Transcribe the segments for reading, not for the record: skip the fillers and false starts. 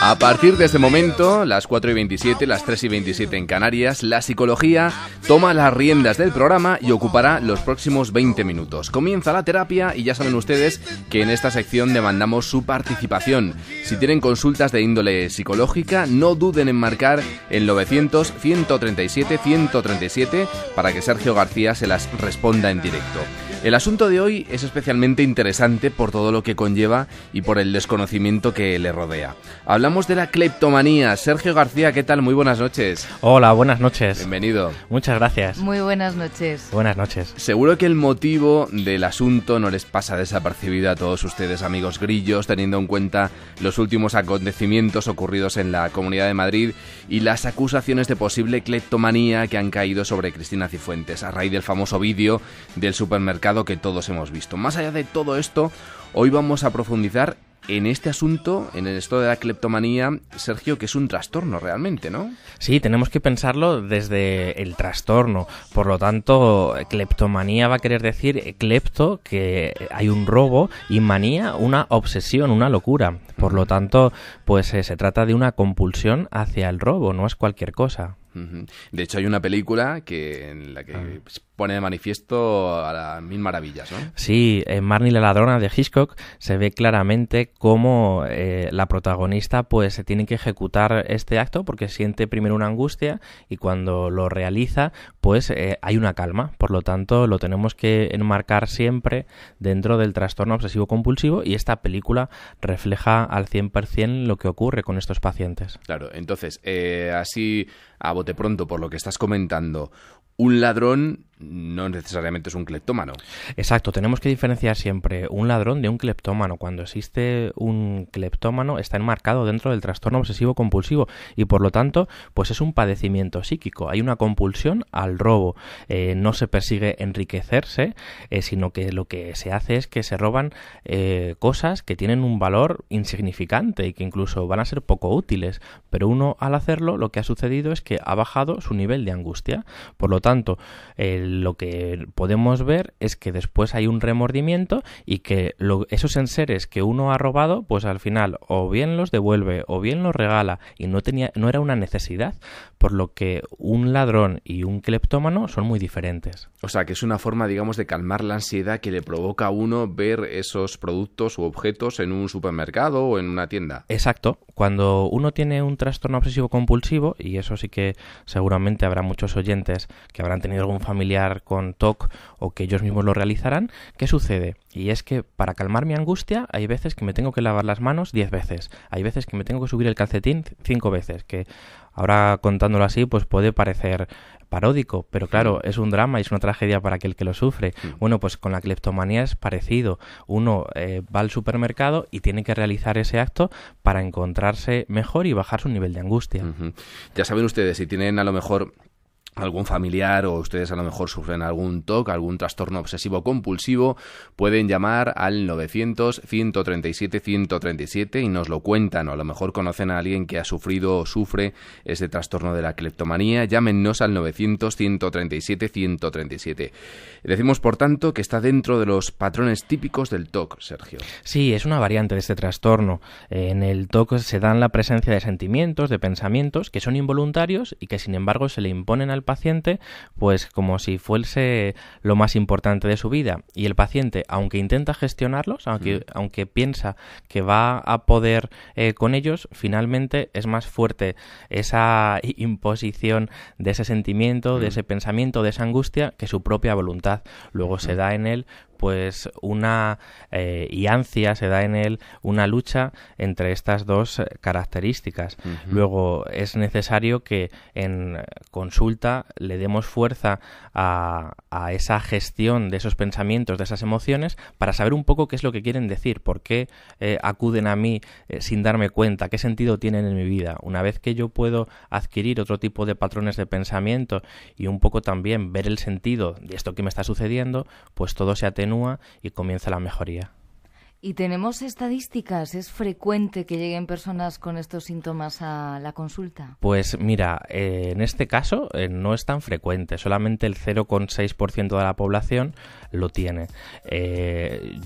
A partir de este momento, las 4:27, las 3:27 en Canarias, la psicología toma las riendas del programa y ocupará los próximos 20 minutos. Comienza la terapia y ya saben ustedes que en esta sección demandamos su participación. Si tienen consultas de índole psicológica, no duden en marcar el 900-137-137 para que Sergio García se las responda en directo. El asunto de hoy es especialmente interesante por todo lo que conlleva y por el desconocimiento que le rodea. Hablamos de la cleptomanía. Sergio García, ¿qué tal? Muy buenas noches. Hola, buenas noches. Bienvenido. Muchas gracias. Muy buenas noches. Buenas noches. Seguro que el motivo del asunto no les pasa desapercibido a todos ustedes, amigos grillos, teniendo en cuenta los últimos acontecimientos ocurridos en la Comunidad de Madrid y las acusaciones de posible cleptomanía que han caído sobre Cristina Cifuentes a raíz del famoso vídeo del supermercado que todos hemos visto. Más allá de todo esto, hoy vamos a profundizar en este asunto, en esto de la cleptomanía, Sergio, que es un trastorno realmente, ¿no? Sí, tenemos que pensarlo desde el trastorno. Por lo tanto, cleptomanía va a querer decir clepto, que hay un robo, y manía, una obsesión, una locura. Por lo tanto, pues se trata de una compulsión hacia el robo, no es cualquier cosa. De hecho, hay una película en la que pone de manifiesto a las mil maravillas, ¿no? Sí, en Marnie la ladrona de Hitchcock se ve claramente cómo la protagonista pues se tiene que ejecutar este acto porque siente primero una angustia y cuando lo realiza pues hay una calma. Por lo tanto, lo tenemos que enmarcar siempre dentro del trastorno obsesivo compulsivo y esta película refleja al 100% lo que ocurre con estos pacientes. Claro, entonces, así a bote pronto, por lo que estás comentando, un ladrón no necesariamente es un cleptómano. Exacto, tenemos que diferenciar siempre un ladrón de un cleptómano. Cuando existe un cleptómano está enmarcado dentro del trastorno obsesivo compulsivo y por lo tanto pues es un padecimiento psíquico, hay una compulsión al robo. No se persigue enriquecerse, sino que lo que se hace es que se roban cosas que tienen un valor insignificante y que incluso van a ser poco útiles, pero uno al hacerlo lo que ha sucedido es que ha bajado su nivel de angustia. Por lo tanto, lo que podemos ver es que después hay un remordimiento y que esos enseres que uno ha robado, pues al final o bien los devuelve o bien los regala y no era una necesidad, por lo que un ladrón y un cleptómano son muy diferentes. O sea, que es una forma, digamos, de calmar la ansiedad que le provoca a uno ver esos productos u objetos en un supermercado o en una tienda. Exacto. Cuando uno tiene un trastorno obsesivo compulsivo, y eso sí que seguramente habrá muchos oyentes que habrán tenido algún familiar con TOC o que ellos mismos lo realizarán, ¿qué sucede? Y es que para calmar mi angustia hay veces que me tengo que lavar las manos 10 veces, hay veces que me tengo que subir el calcetín 5 veces, que ahora contándolo así pues puede parecer paródico, pero claro, es un drama y es una tragedia para aquel que lo sufre. Bueno, pues con la cleptomanía es parecido. Uno va al supermercado y tiene que realizar ese acto para encontrarse mejor y bajar su nivel de angustia. Ya saben ustedes, si tienen a lo mejor algún familiar o ustedes a lo mejor sufren algún TOC, algún trastorno obsesivo compulsivo, pueden llamar al 900-137-137 y nos lo cuentan, o a lo mejor conocen a alguien que ha sufrido o sufre ese trastorno de la cleptomanía. Llámenos al 900-137-137. Decimos, por tanto, que está dentro de los patrones típicos del TOC, Sergio. Sí, es una variante de este trastorno. En el TOC se dan la presencia de sentimientos, de pensamientos que son involuntarios y que sin embargo se le imponen al paciente pues como si fuese lo más importante de su vida, y el paciente, aunque intenta gestionarlos, aunque piensa que va a poder con ellos, finalmente es más fuerte esa imposición de ese sentimiento, de ese pensamiento, de esa angustia, que su propia voluntad. Luego se da en él pues una se da en él una lucha entre estas dos características. Luego es necesario que en consulta le demos fuerza a esa gestión de esos pensamientos, de esas emociones, para saber un poco qué es lo que quieren decir, por qué acuden a mí sin darme cuenta, qué sentido tienen en mi vida. Una vez que yo puedo adquirir otro tipo de patrones de pensamiento y un poco también ver el sentido de esto que me está sucediendo, pues todo se atenúa y comienza la mejoría. ¿Y tenemos estadísticas? ¿Es frecuente que lleguen personas con estos síntomas a la consulta? Pues mira, en este caso no es tan frecuente, solamente el 0,6% de la población lo tiene.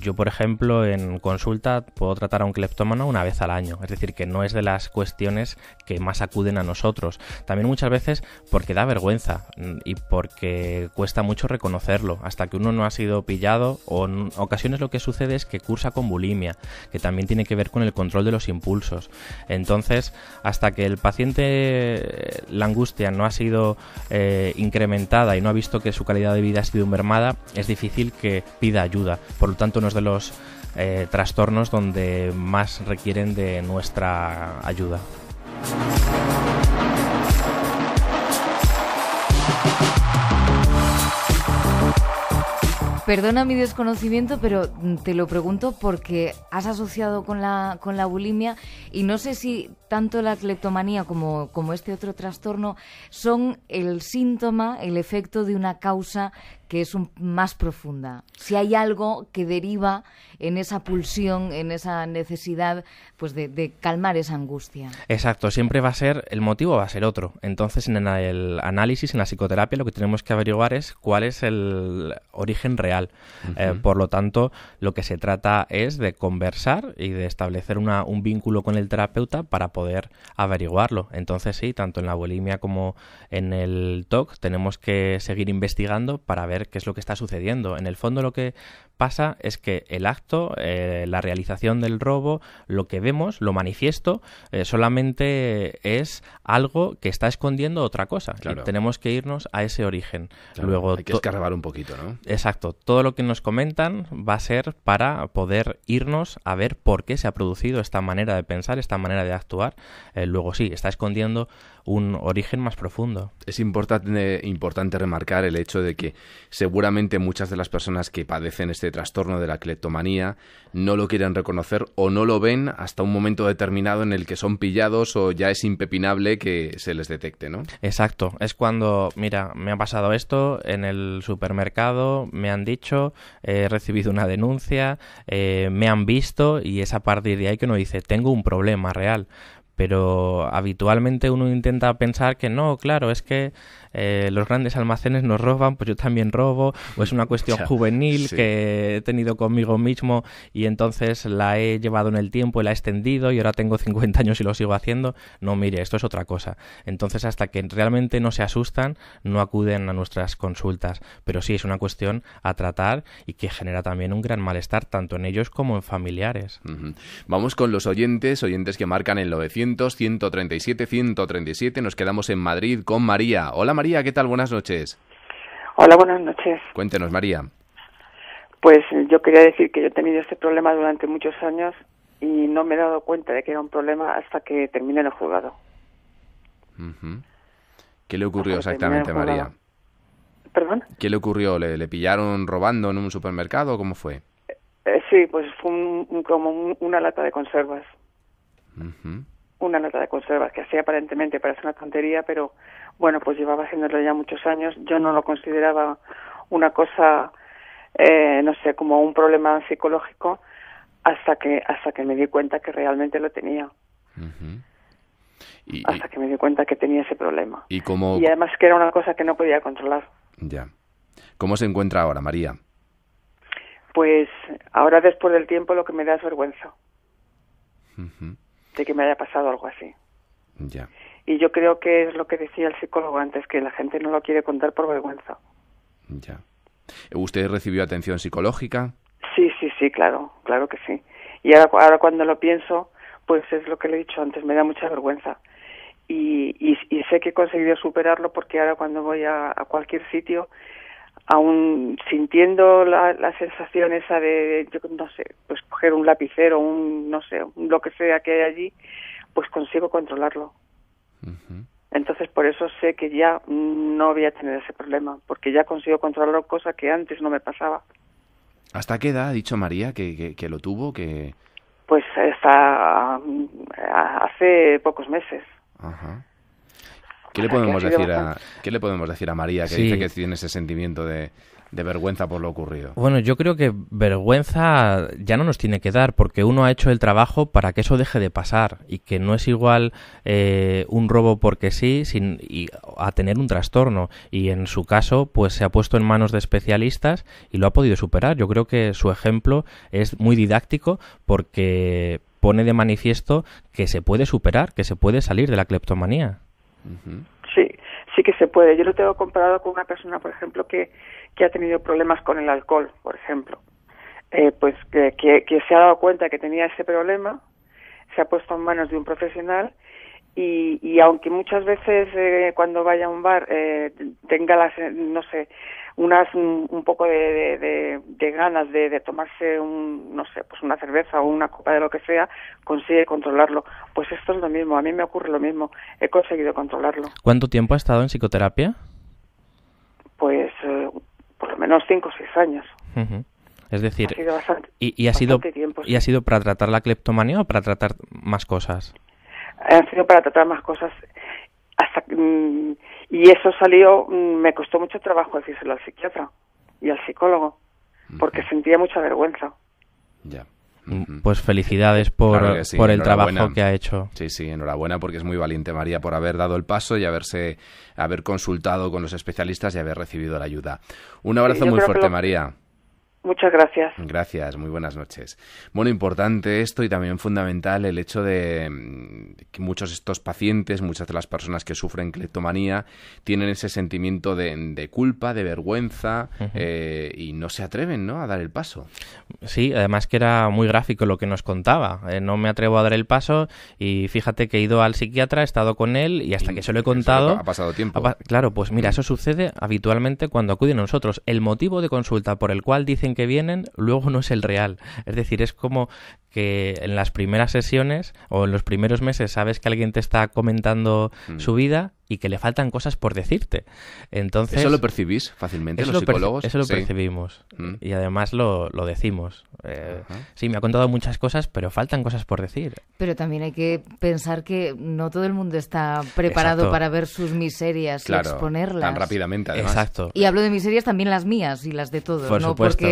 Yo, por ejemplo, en consulta puedo tratar a un cleptómano una vez al año, es decir, que no es de las cuestiones que más acuden a nosotros. También muchas veces porque da vergüenza y porque cuesta mucho reconocerlo, hasta que uno no ha sido pillado, o en ocasiones lo que sucede es que cursa con bulimia, que también tiene que ver con el control de los impulsos. Entonces, hasta que el paciente, la angustia no ha sido incrementada y no ha visto que su calidad de vida ha sido mermada, es difícil que pida ayuda. Por lo tanto, no es de los trastornos donde más requieren de nuestra ayuda. Perdona mi desconocimiento, pero te lo pregunto porque has asociado con la bulimia y no sé si tanto la cleptomanía como este otro trastorno son el síntoma, el efecto de una causa que es más profunda. Si hay algo que deriva en esa pulsión, en esa necesidad pues de calmar esa angustia. Exacto, siempre el motivo va a ser otro. Entonces, en el análisis, en la psicoterapia, lo que tenemos que averiguar es cuál es el origen real. Por lo tanto, lo que se trata es de conversar y de establecer un vínculo con el terapeuta para poder averiguarlo. Entonces, sí, tanto en la bulimia como en el TOC tenemos que seguir investigando para ver qué es lo que está sucediendo. En el fondo, lo que pasa es que el acto, la realización del robo, lo que vemos, lo manifiesto, solamente es algo que está escondiendo otra cosa. Claro. Y tenemos que irnos a ese origen. Claro, luego hay que escarbar un poquito, ¿no? Exacto. Todo lo que nos comentan va a ser para poder irnos a ver por qué se ha producido esta manera de pensar, esta manera de actuar. Luego sí, está escondiendo un origen más profundo. Es importante remarcar el hecho de que seguramente muchas de las personas que padecen este trastorno de la cleptomanía no lo quieren reconocer o no lo ven hasta un momento determinado en el que son pillados o ya es impepinable que se les detecte, ¿no? Exacto. Es cuando, mira, me ha pasado esto en el supermercado, me han dicho, he recibido una denuncia, me han visto, y es a partir de ahí que uno dice, tengo un problema real. Pero habitualmente uno intenta pensar que no, claro, es que los grandes almacenes nos roban, pues yo también robo, o es una cuestión juvenil que he tenido conmigo mismo y entonces la he llevado en el tiempo y la he extendido y ahora tengo 50 años y lo sigo haciendo. No, mire, esto es otra cosa. Entonces, hasta que realmente no se asustan, no acuden a nuestras consultas. Pero sí, es una cuestión a tratar y que genera también un gran malestar, tanto en ellos como en familiares. Vamos con los oyentes que marcan el 900-137-137. Nos quedamos en Madrid con María. Hola María, ¿qué tal? Buenas noches. Hola, buenas noches. Cuéntenos, María. Pues yo quería decir que yo he tenido este problema durante muchos años y no me he dado cuenta de que era un problema hasta que terminé en el juzgado. ¿Qué le ocurrió exactamente, María? ¿Perdón? ¿Qué le ocurrió? ¿Le pillaron robando en un supermercado? ¿Cómo fue? Sí, pues fue como una lata de conservas. Una lata de conservas que así aparentemente parece una tontería, pero bueno, pues llevaba haciéndolo ya muchos años. Yo no lo consideraba una cosa, no sé, como un problema psicológico hasta que me di cuenta que realmente lo tenía. Hasta que me di cuenta que tenía ese problema. Y además que era una cosa que no podía controlar. Ya. ¿Cómo se encuentra ahora, María? Pues ahora, después del tiempo, lo que me da es vergüenza de que me haya pasado algo así. Ya. Y yo creo que es lo que decía el psicólogo antes, que la gente no lo quiere contar por vergüenza. Ya. ¿Usted recibió atención psicológica? Sí, claro que sí. Y ahora cuando lo pienso, pues es lo que le he dicho antes, me da mucha vergüenza. Y sé que he conseguido superarlo, porque ahora cuando voy a cualquier sitio, aún sintiendo la sensación esa de, yo no sé, pues coger un lapicero, lo que sea que hay allí, pues consigo controlarlo. Entonces, por eso sé que ya no voy a tener ese problema, porque ya consigo controlarlo, cosa que antes no me pasaba. ¿Hasta qué edad ha dicho María que lo tuvo? Pues hasta hace pocos meses. Ajá. ¿Qué le podemos decir a María, que dice que tiene ese sentimiento de de vergüenza por lo ocurrido? Bueno, yo creo que vergüenza ya no nos tiene que dar, porque uno ha hecho el trabajo para que eso deje de pasar, y que no es igual un robo porque sí a tener un trastorno. Y en su caso, pues se ha puesto en manos de especialistas y lo ha podido superar. Yo creo que su ejemplo es muy didáctico, porque pone de manifiesto que se puede superar, que se puede salir de la cleptomanía. Sí que se puede. Yo lo tengo comparado con una persona, por ejemplo, que ha tenido problemas con el alcohol, por ejemplo. Pues que se ha dado cuenta que tenía ese problema, se ha puesto en manos de un profesional, y aunque muchas veces cuando vaya a un bar tenga un poco de ganas de tomarse pues una cerveza o una copa de lo que sea, consigue controlarlo. Pues esto es lo mismo, a mí me ocurre lo mismo, he conseguido controlarlo. ¿Cuánto tiempo ha estado en psicoterapia? Pues por lo menos 5 o 6 años. Uh-huh. Es decir, ha sido bastante tiempo, sí. ¿Y ha sido para tratar la cleptomanía o para tratar más cosas? Ha sido para tratar más cosas. Y eso salió, me costó mucho trabajo decírselo al psiquiatra y al psicólogo, porque sentía mucha vergüenza. Ya. Pues felicidades por el trabajo que ha hecho. Sí, enhorabuena, porque es muy valiente, María, por haber dado el paso y haber consultado con los especialistas y haber recibido la ayuda. Un abrazo muy fuerte, María. Muchas gracias. Gracias, muy buenas noches. Bueno, importante esto, y también fundamental el hecho de que muchos de estos pacientes, muchas de las personas que sufren cleptomanía, tienen ese sentimiento de culpa, de vergüenza, y no se atreven, ¿no?, a dar el paso. Sí, además que era muy gráfico lo que nos contaba. No me atrevo a dar el paso, y fíjate que he ido al psiquiatra, he estado con él, y hasta que se lo he contado... Ha pasado tiempo. Claro, pues mira, eso sucede habitualmente cuando acuden a nosotros. El motivo de consulta por el cual dicen que vienen, luego no es el real. Es decir, es como que en las primeras sesiones o en los primeros meses sabes que alguien te está comentando su vida y que le faltan cosas por decirte. Entonces, ¿eso lo percibís fácilmente los psicólogos? Eso lo percibimos. Y además lo decimos. Sí, me ha contado muchas cosas, pero faltan cosas por decir. Pero también hay que pensar que no todo el mundo está preparado para ver sus miserias y exponerlas. Tan rápidamente, además. Exacto. Y hablo de miserias también las mías y las de todos, por no supuesto.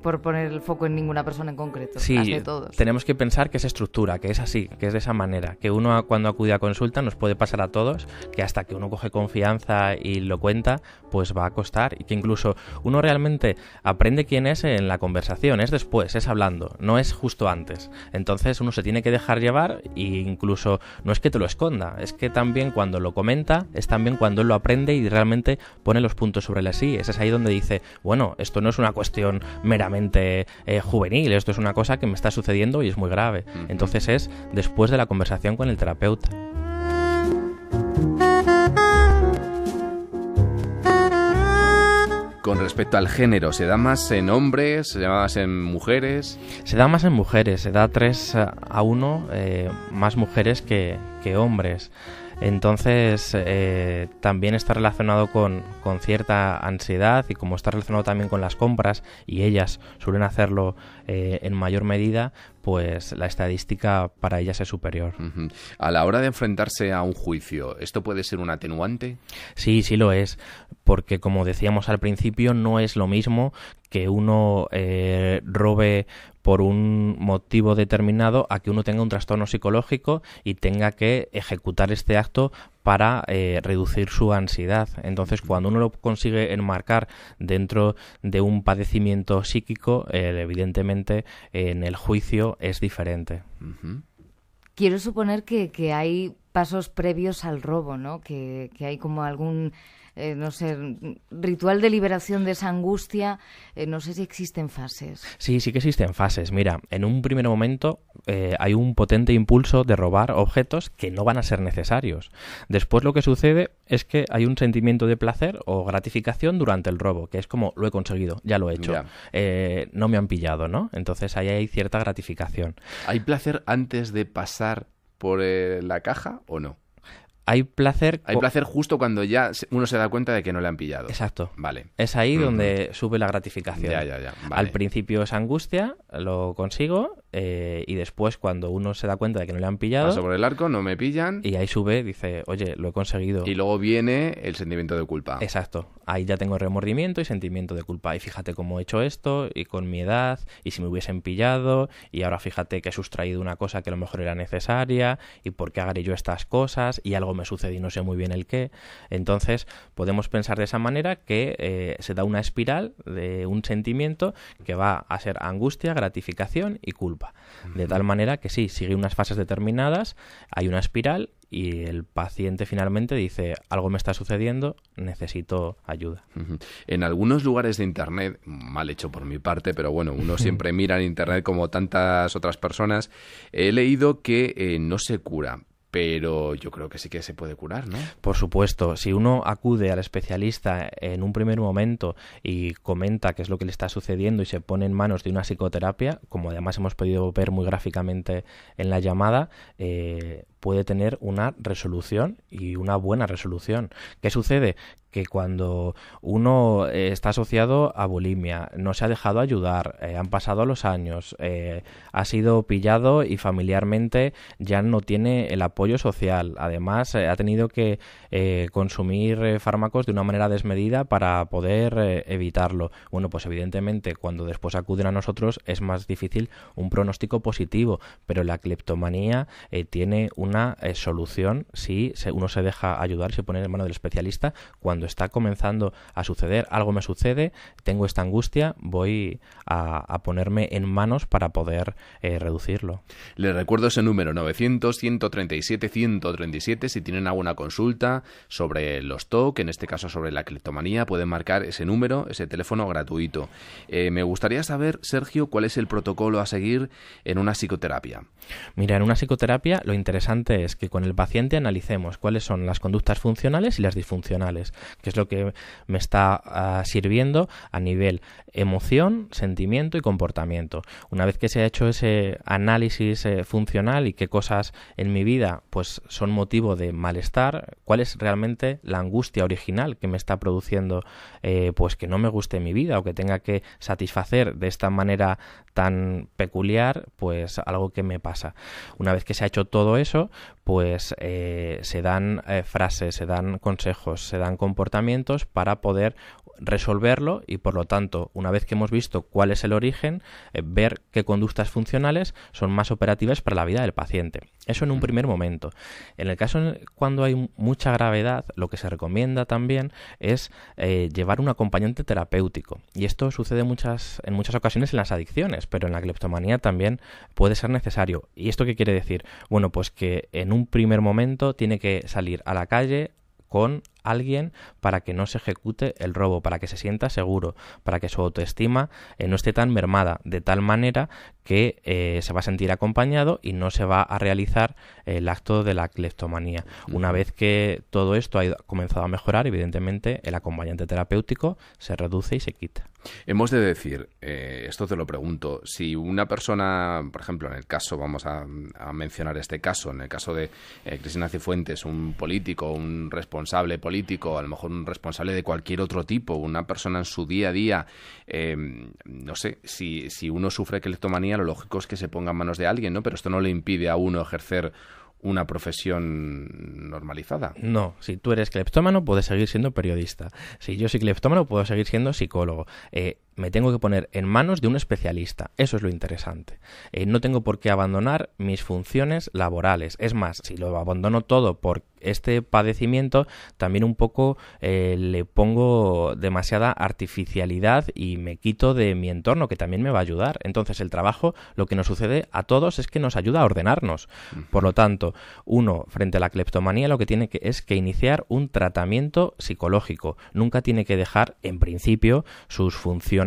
por poner el foco en ninguna persona en concreto, sí, las de todos. Tenemos que pensar que es estructura, que es así, que es de esa manera, que uno cuando acude a consulta nos puede pasar a todos, que hasta que uno coge confianza y lo cuenta, pues va a costar, y que incluso uno realmente aprende quién es en la conversación, es después, es hablando, no es justo antes. Entonces uno se tiene que dejar llevar, e incluso no es que te lo esconda, es que también cuando lo comenta, es también cuando él lo aprende y realmente pone los puntos sobre las IES. Es ahí donde dice, bueno, esto no es una cuestión meramente juvenil, esto es una cosa que me está sucediendo y es muy grave. Entonces es después de la conversación con el terapeuta. Con respecto al género, ¿se da más en hombres? ¿Se da más en mujeres? Se da más en mujeres, se da 3-1 más mujeres que hombres. Entonces también está relacionado con cierta ansiedad, y como está relacionado también con las compras, y ellas suelen hacerlo en mayor medida, pues la estadística para ellas es superior. A la hora de enfrentarse a un juicio, ¿esto puede ser un atenuante? Sí, sí lo es, porque como decíamos al principio, no es lo mismo que uno robe por un motivo determinado a que uno tenga un trastorno psicológico y tenga que ejecutar este acto para reducir su ansiedad. Entonces, cuando uno lo consigue enmarcar dentro de un padecimiento psíquico, evidentemente en el juicio es diferente. Quiero suponer que hay pasos previos al robo, ¿no? Que hay como algún... no sé, ritual de liberación de esa angustia, no sé si existen fases. Sí que existen fases. Mira, en un primer momento hay un potente impulso de robar objetos que no van a ser necesarios. Después lo que sucede es que hay un sentimiento de placer o gratificación durante el robo, que es como, lo he conseguido, ya lo he hecho, no me han pillado, ¿no? Entonces ahí hay cierta gratificación. ¿Hay placer antes de pasar por la caja o no? Hay placer justo cuando ya uno se da cuenta de que no le han pillado. Exacto. Vale. Es ahí donde sube la gratificación. Ya. Vale. Al principio es angustia, lo consigo, y después cuando uno se da cuenta de que no le han pillado... Paso por el arco, no me pillan... Y ahí sube, dice, oye, lo he conseguido. Y luego viene el sentimiento de culpa. Exacto. Ahí ya tengo remordimiento y sentimiento de culpa. Y fíjate cómo he hecho esto, y con mi edad, y si me hubiesen pillado, y ahora fíjate que he sustraído una cosa que a lo mejor era necesaria, y por qué haré yo estas cosas, y algo me sucede y no sé muy bien el qué. Entonces, podemos pensar de esa manera que se da una espiral de un sentimiento que va a ser angustia, gratificación y culpa. De tal manera que sí, sigue unas fases determinadas, hay una espiral y el paciente finalmente dice, algo me está sucediendo, necesito ayuda. En algunos lugares de Internet, mal hecho por mi parte, pero bueno, uno siempre mira en Internet como tantas otras personas, he leído que no se cura, pero yo creo que sí que se puede curar, ¿no? Por supuesto, si uno acude al especialista en un primer momento y comenta qué es lo que le está sucediendo y se pone en manos de una psicoterapia, como además hemos podido ver muy gráficamente en la llamada, puede tener una resolución y una buena resolución. ¿Qué sucede? Que cuando uno está asociado a bulimia, no se ha dejado ayudar, han pasado los años, ha sido pillado y familiarmente ya no tiene el apoyo social. Además, ha tenido que consumir fármacos de una manera desmedida para poder evitarlo. Bueno, pues evidentemente cuando después acuden a nosotros es más difícil un pronóstico positivo, pero la cleptomanía tiene una solución si uno se deja ayudar, se pone en manos del especialista cuando está comenzando a suceder, algo me sucede, tengo esta angustia, voy a ponerme en manos para poder reducirlo. Les recuerdo ese número, 900-137-137, si tienen alguna consulta sobre los TOC, en este caso sobre la cleptomanía, pueden marcar ese número, ese teléfono gratuito. Me gustaría saber, Sergio, cuál es el protocolo a seguir en una psicoterapia. Mira, en una psicoterapia lo interesante es que con el paciente analicemos cuáles son las conductas funcionales y las disfuncionales, que es lo que me está sirviendo a nivel emoción, sentimiento y comportamiento. Una vez que se ha hecho ese análisis funcional y qué cosas en mi vida pues son motivo de malestar, cuál es realmente la angustia original que me está produciendo pues que no me guste mi vida o que tenga que satisfacer de esta manera tan peculiar pues algo que me pasa. Una vez que se ha hecho todo eso, pues se dan frases, se dan consejos, se dan comportamientos para poder resolverlo y por lo tanto, una vez que hemos visto cuál es el origen, ver qué conductas funcionales son más operativas para la vida del paciente. Eso en un primer momento. En el caso cuando hay mucha gravedad, lo que se recomienda también es llevar un acompañante terapéutico. Y esto sucede en muchas ocasiones en las adicciones, pero en la cleptomanía también puede ser necesario. ¿Y esto qué quiere decir? Bueno, pues que en un primer momento tiene que salir a la calle con alguien para que no se ejecute el robo, para que se sienta seguro, para que su autoestima no esté tan mermada, de tal manera que se va a sentir acompañado y no se va a realizar el acto de la cleptomanía. Una vez que todo esto ha comenzado a mejorar, evidentemente el acompañante terapéutico se reduce y se quita. Hemos de decir, esto te lo pregunto, si una persona, por ejemplo, en el caso, vamos a mencionar este caso, en el caso de Cristina Cifuentes, un político, un responsable político, a lo mejor un responsable de cualquier otro tipo, una persona en su día a día, no sé, si uno sufre cleptomanía, lo lógico es que se ponga en manos de alguien, ¿no? Pero esto no le impide a uno ejercer una profesión normalizada. No, si tú eres cleptómano puedes seguir siendo periodista. Si yo soy cleptómano puedo seguir siendo psicólogo. Me tengo que poner en manos de un especialista. Eso es lo interesante. No tengo por qué abandonar mis funciones laborales. Es más, si lo abandono todo por este padecimiento, también un poco le pongo demasiada artificialidad y me quito de mi entorno, que también me va a ayudar. Entonces, el trabajo, lo que nos sucede a todos es que nos ayuda a ordenarnos. Por lo tanto, uno, frente a la cleptomanía, lo que tiene es que iniciar un tratamiento psicológico. Nunca tiene que dejar, en principio, sus funciones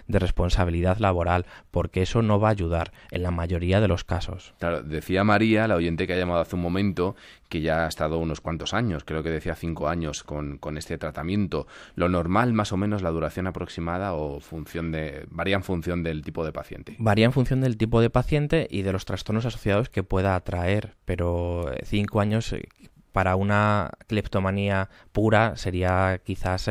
de responsabilidad laboral, porque eso no va a ayudar en la mayoría de los casos. Claro, decía María, la oyente que ha llamado hace un momento, que ya ha estado unos cuantos años, creo que decía 5 años con este tratamiento. Lo normal, más o menos, la duración aproximada o varía en función del tipo de paciente. Varía en función del tipo de paciente y de los trastornos asociados que pueda atraer, pero 5 años para una cleptomanía pura sería quizás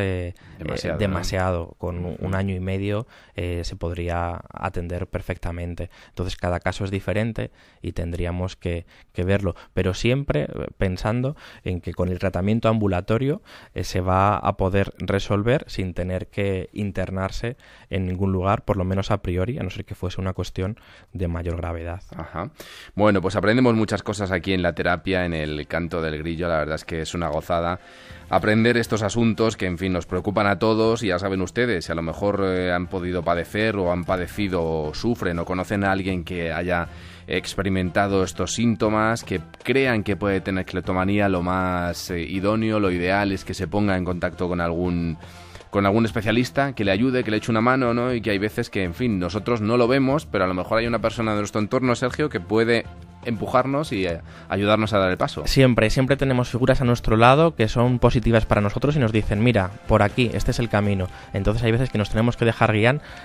demasiado. ¿No? Con un año y medio se podría atender perfectamente. Entonces cada caso es diferente y tendríamos que verlo, pero siempre pensando en que con el tratamiento ambulatorio se va a poder resolver sin tener que internarse en ningún lugar, por lo menos a priori, a no ser que fuese una cuestión de mayor gravedad. Ajá. Bueno, pues aprendemos muchas cosas aquí en la terapia, en el Canto del Grillo. La verdad es que es una gozada aprender estos asuntos que, en fin, nos preocupan a todos, y ya saben ustedes, si a lo mejor han podido padecer o han padecido o sufren o conocen a alguien que haya experimentado estos síntomas, que crean que puede tener cleptomanía, lo más idóneo, lo ideal es que se ponga en contacto con algún especialista que le ayude, que le eche una mano, ¿no? Y que hay veces que, en fin, nosotros no lo vemos, pero a lo mejor hay una persona de nuestro entorno, Sergio, que puede empujarnos y ayudarnos a dar el paso. Siempre tenemos figuras a nuestro lado que son positivas para nosotros y nos dicen, mira, por aquí, este es el camino. Entonces hay veces que nos tenemos que dejar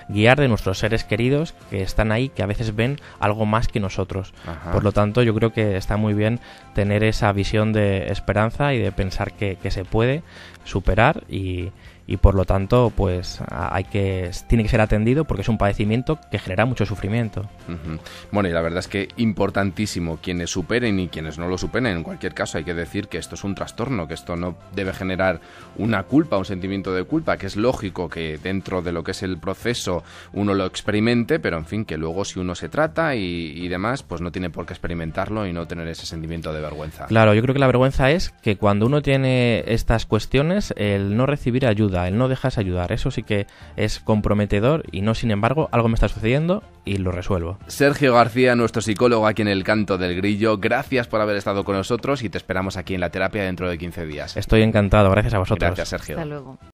guiar de nuestros seres queridos que están ahí, que a veces ven algo más que nosotros. Ajá. Por lo tanto, yo creo que está muy bien tener esa visión de esperanza y de pensar que se puede superar y por lo tanto pues tiene que ser atendido porque es un padecimiento que genera mucho sufrimiento. Uh-huh. Bueno, y la verdad es que importantísimo quienes superen y quienes no lo superen. En cualquier caso hay que decir que esto es un trastorno, que esto no debe generar una culpa, un sentimiento de culpa, que es lógico que dentro de lo que es el proceso uno lo experimente, pero en fin, que luego si uno se trata y demás, pues no tiene por qué experimentarlo y no tener ese sentimiento de vergüenza. Claro, yo creo que la vergüenza es que cuando uno tiene estas cuestiones, el no recibir ayuda, el no dejarse ayudar, eso sí que es comprometedor y no, sin embargo, algo me está sucediendo y lo resuelvo. Sergio García, nuestro psicólogo aquí en el Canto del Grillo, gracias por haber estado con nosotros y te esperamos aquí en la terapia dentro de 15 días. Estoy encantado, gracias a vosotros. Gracias, Sergio. Hasta luego.